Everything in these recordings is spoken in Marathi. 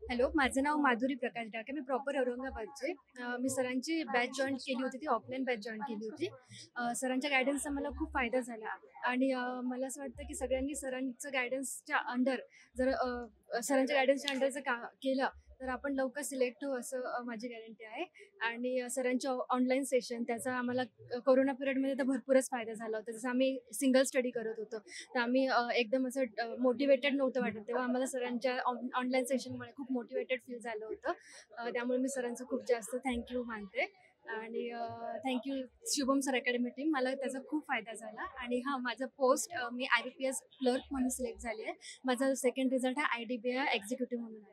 हॅलो, माझं नाव माधुरी प्रकाश डाके. मी प्रॉपर औरंगाबादचे. मी सरांची बॅच जॉइन केली होती, ती ऑफलाईन बॅच जॉइन केली होती. सरांच्या गायडन्सचा मला खूप फायदा झाला आणि मला असं वाटतं की सगळ्यांनी सरांचं गायडन्सच्या अंडर जर सरांच्या गायडन्सच्या अंडर जर केलं तर आपण लवकर सिलेक्ट होऊ असं माझी गॅरंटी आहे. आणि सरांचे ऑनलाईन सेशन त्याचा आम्हाला कोरोना पिरियडमध्ये तर भरपूरच फायदा झाला होता. जसं आम्ही सिंगल स्टडी करत होतो, तर आम्ही एकदम असं मोटिवेटेड नव्हतं वाटत. तेव्हा आम्हाला सरांच्या ऑनलाईन सेशनमुळे खूप मोटिवेटेड फील झालं होतं. त्यामुळे मी सरांचं खूप जास्त थँक्यू मानते. आणि thank you Shubham sir academy team. मला त्याचा खूप फायदा झाला. आणि हां, माझं पोस्ट मी IBPS क्लर्क म्हणून सिलेक्ट झाली आहे. माझा सेकंड रिझल्ट हा IDBI एक्झिक्युटिव्ह म्हणून आहे.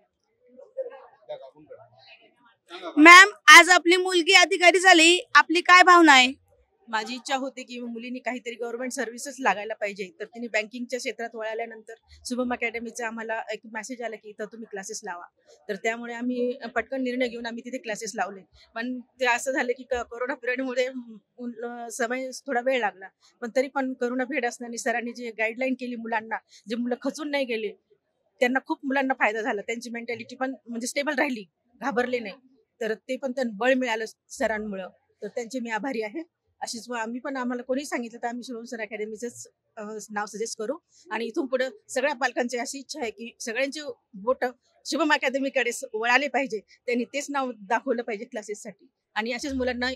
मॅम, आज आपली मुलगी अधिकारी झाली, आपली काय भावना आहे? माझी इच्छा होती की मुलींनी काहीतरी गव्हर्नमेंट सर्व्हिसेस लागायला पाहिजे. तर तिने बँकिंगच्या क्षेत्रात वळाल्यानंतर शुभम अकॅडमीचा आम्हाला एक मेसेज आला की इथं तुम्ही क्लासेस लावा. तर त्यामुळे आम्ही पटकन निर्णय घेऊन आम्ही तिथे क्लासेस लावले. पण ते असं झालं की कोरोना पिरियडमुळे समय थोडा वेळ लागला. पण तरी पण कोरोना पिरियड असताना सरांनी जे गाईडलाईन केली मुलांना, जे मुलं खचून नाही गेले, त्यांना खूप मुलांना फायदा झाला. त्यांची मेंटॅलिटी पण म्हणजे स्टेबल राहिली, घाबरले नाही. तर ते पण त्यांना बळ मिळालं सरांमुळं. तर त्यांचे मी आभारी आहे. अशीच आम्ही पण आम्हाला कोणी सांगितलं तर आम्ही शुभम सर अकॅडमीचंच नाव सजेस्ट करू. आणि इथून पुढे सगळ्या पालकांची अशी इच्छा आहे की सगळ्यांचे बोट शुभम अकॅडमीकडे वळाले पाहिजे. त्यांनी तेच नाव दाखवलं पाहिजे क्लासेससाठी. आणि अशाच मुलांना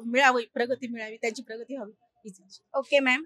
मिळावी, प्रगती मिळावी, त्यांची प्रगती व्हावी हीच इच्छा. Okay ma'am.